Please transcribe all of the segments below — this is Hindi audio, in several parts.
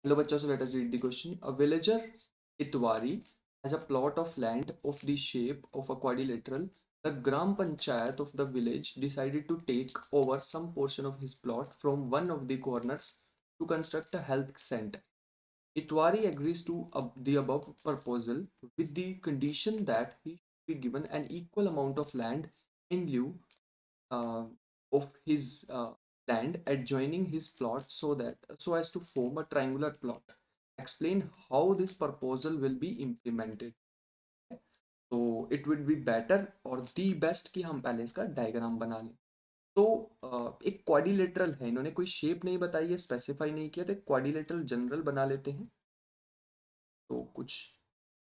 Hello bachcho, so let us read the question. A villager Itwari has a plot of land of the shape of a quadrilateral. The Gram Panchayat of the village decided to take over some portion of his plot from one of the corners to construct a health center. Itwari agrees to the above proposal with the condition that he should be given an equal amount of land in lieu uh, of his land adjoining his plot so as to form a triangular plot. Explain how this proposal will be implemented. तो इट वुड बी बेटर और दी बेस्ट कि हम पहले इसका डायग्राम बना लें। तो एक क्वाड्रिलेटरल है, इन्होंने कोई शेप नहीं बताई है, स्पेसिफाई नहीं किया, तो एक क्वाड्रिलेटरल जनरल बना लेते हैं। तो कुछ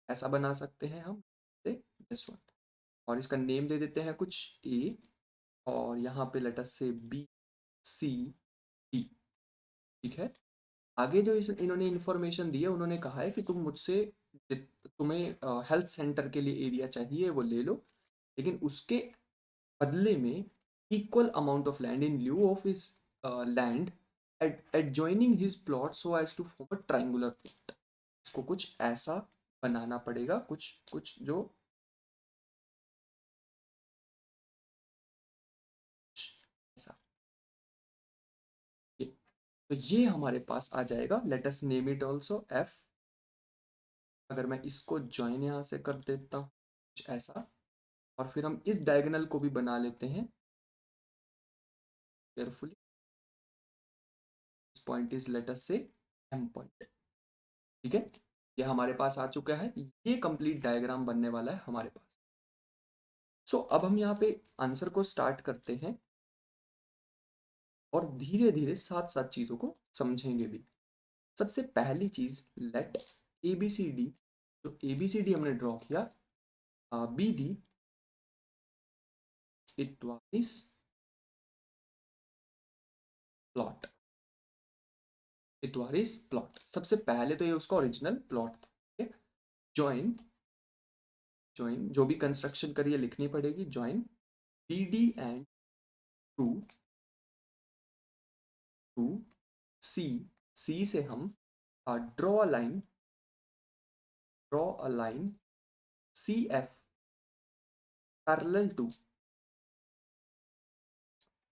ऐसा बना सकते हैं हम, दिस वन, और इसका नेम दे देते हैं कुछ ए, और यहाँ पे लेट अस से बी सी डी। ठीक है। आगे जो इन्होंने इन्फॉर्मेशन दी है, उन्होंने कहा है कि तुम मुझसे तुम्हें हेल्थ सेंटर के लिए एरिया चाहिए वो ले लो, लेकिन उसके बदले में equal amount of land in lieu of his land adjoining his plot so as to form a triangular plot। इसको कुछ ऐसा बनाना पड़ेगा, कुछ कुछ जो ऐसा, ये तो ये हमारे पास आ जाएगा। Let us name it also F. अगर मैं इसको ज्वाइन यहाँ से कर देता हूँ कुछ ऐसा, और फिर हम इस डायगोनल को भी बना लेते हैं carefully. This point is let us से एम पॉइंट। ठीक है, ये हमारे पास आ चुका है, ये कंप्लीट डायग्राम बनने वाला है हमारे पास। सो अब हम यहाँ पे आंसर को स्टार्ट करते हैं और धीरे धीरे साथ साथ चीजों को समझेंगे भी। सबसे पहली चीज, let A B C D, जो ए बी सी डी हमने ड्रॉ किया, B D it wise plot. It wise plot, सबसे पहले तो ये उसका ओरिजिनल प्लॉट था। ज्वाइन, ज्वाइन जो भी कंस्ट्रक्शन करिए लिखनी पड़ेगी, join B D and to to C. C से हम draw a line, draw a line C F parallel to,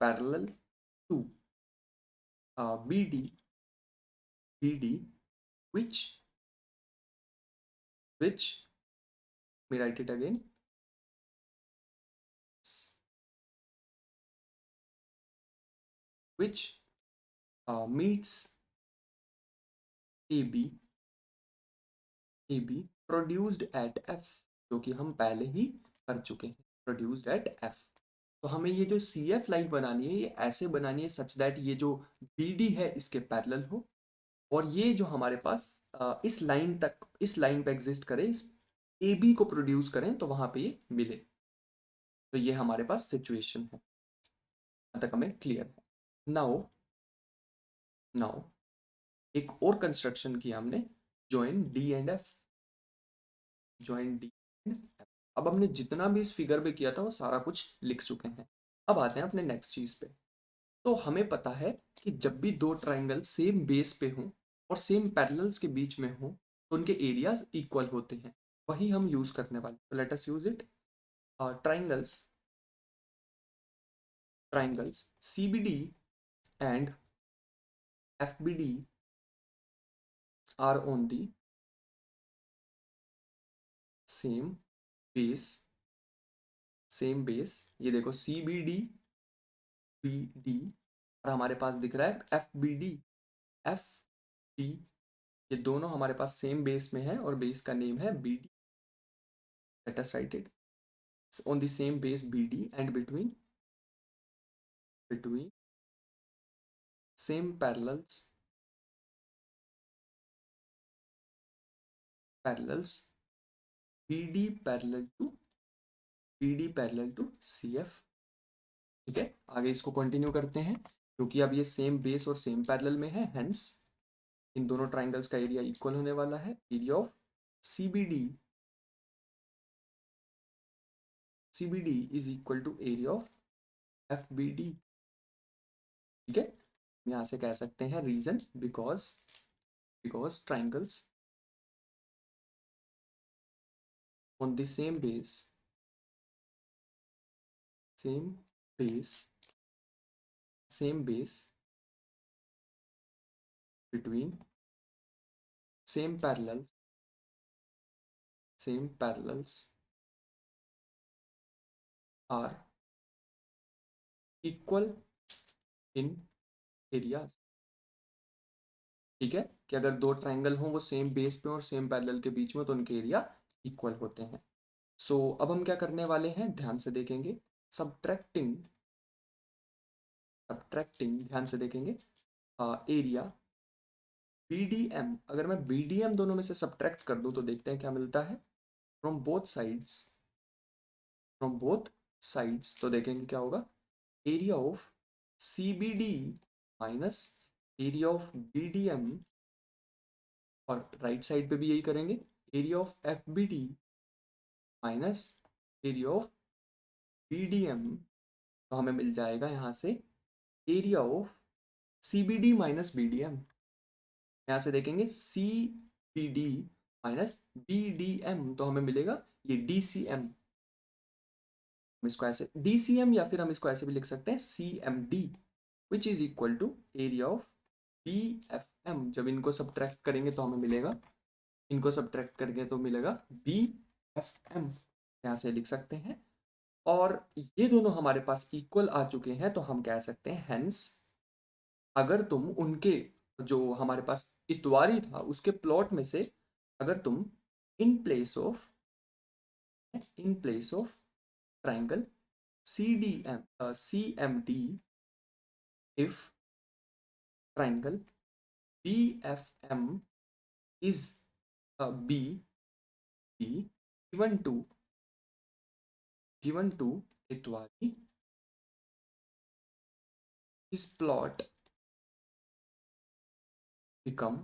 parallel to B D, B D which which me write it again, which meets AB, AB produced at F, जो कि हम पहले ही कर चुके हैं, produced at F। तो हमें ये जो सी एफ लाइन बनानी है, ये ऐसे बनानी है सच दैट ये जो बी डी है इसके पैरेलल हो, और ये जो हमारे पास इस लाइन तक, इस लाइन पे एग्जिस्ट करे, इस ए बी को प्रोड्यूस करें तो वहां पे ये मिले। तो ये हमारे पास सिचुएशन है, अब तक हमें क्लियर है। नाउ, नाउ एक और कंस्ट्रक्शन किया हमने, join D and F, join D and F. अब हमने जितना भी इस फिगर में किया था वो सारा कुछ लिख चुके हैं। अब आते हैं अपने नेक्स्ट चीज पे। तो हमें पता है कि जब भी दो ट्राइंगल सेम बेस पे हों और सेम पैरेलल्स के बीच में हों तो उनके एरियाज इक्वल होते हैं, वही हम यूज करने वाले। तो let us use it. Triangles, triangles CBD and FBD are on the same base, same base. ये देखो CBD BD, और हमारे पास दिख रहा है FBD, FD, ये दोनों हमारे पास सेम बेस में है और बेस का नेम है BD। Let us right it on the same base BD and between same parallels BD parallel to CF। ठीक है, आगे इसको कंटिन्यू करते हैं, क्योंकि अब ये सेम बेस और सेम पैरेलल में है, हेंस इन दोनों ट्राइंगल्स का एरिया इक्वल होने वाला है। Area of CBD, CBD is equal to area of FBD। ठीक है, यहाँ से कह सकते हैं reason because because triangles on the same base same base between same parallels are equal in areas. ठीक है, कि अगर दो ट्रायंगल हों वो सेम बेस पे और सेम पैरेलल के बीच में, तो उनके एरिया इक्वल होते हैं. सो अब हम क्या करने वाले हैं, ध्यान से देखेंगे. सब्ट्रैक्टिंग सब्ट्रैक्टिंग ध्यान से देखेंगे. एरिया BDM, अगर मैं BDM दोनों में से सब्ट्रैक्ट कर दूं तो देखते हैं क्या मिलता है. फ्रॉम बोथ साइड्स तो देखेंगे क्या होगा. Area of CBD minus area of BDM, और राइट साइड पे भी यही करेंगे. Area of FBD minus area of BDM, तो हमें मिल जाएगा यहाँ से area of CBD minus BDM. यहाँ से देखेंगे CBD माइनस BDM, तो हमें मिलेगा ये DCM. हम इसको ऐसे DCM, या फिर हम इसको ऐसे भी लिख सकते हैं CMD, which is equal to area of BFM. जब इनको सब्ट्रैक्ट करेंगे तो हमें मिलेगा, इनको सब्ट्रैक्ट करके तो मिलेगा BFM. यहाँ से लिख सकते हैं. और ये दोनों हमारे पास इक्वल आ चुके हैं, तो हम कह सकते हैं हेंस अगर तुम उनके जो हमारे पास इतवारी था उसके प्लॉट में से अगर तुम in place of triangle CMD, if triangle BFM is B given to Itwari, his plot become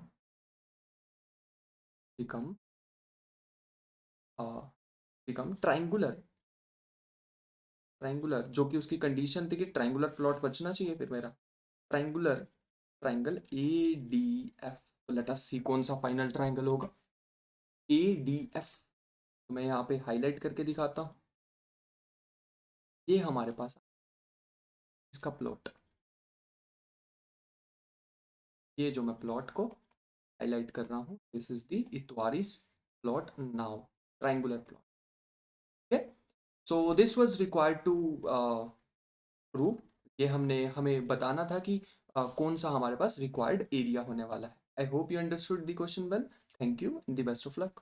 triangular. जो कि उसकी कंडीशन थी कि ट्राइंगुलर प्लॉट बचना चाहिए फिर मेरा. Triangular triangle ADF. Let us see कौन सा फाइनल ट्राइंगल होगा. ADF, तो मैं यहाँ पे हाईलाइट करके दिखाता हूँ. ये हमारे पास इसका प्लॉट, ये जो मैं प्लॉट को हाईलाइट कर रहा हूँ, दिस इज द इतवारीज प्लॉट नाउ, ट्राइंगुलर प्लॉट. ठीक है, so this was required to prove. ये हमें बताना था कि कौन सा हमारे पास रिक्वायर्ड एरिया होने वाला है. I hope you understood the question well. Thank you, the best of luck.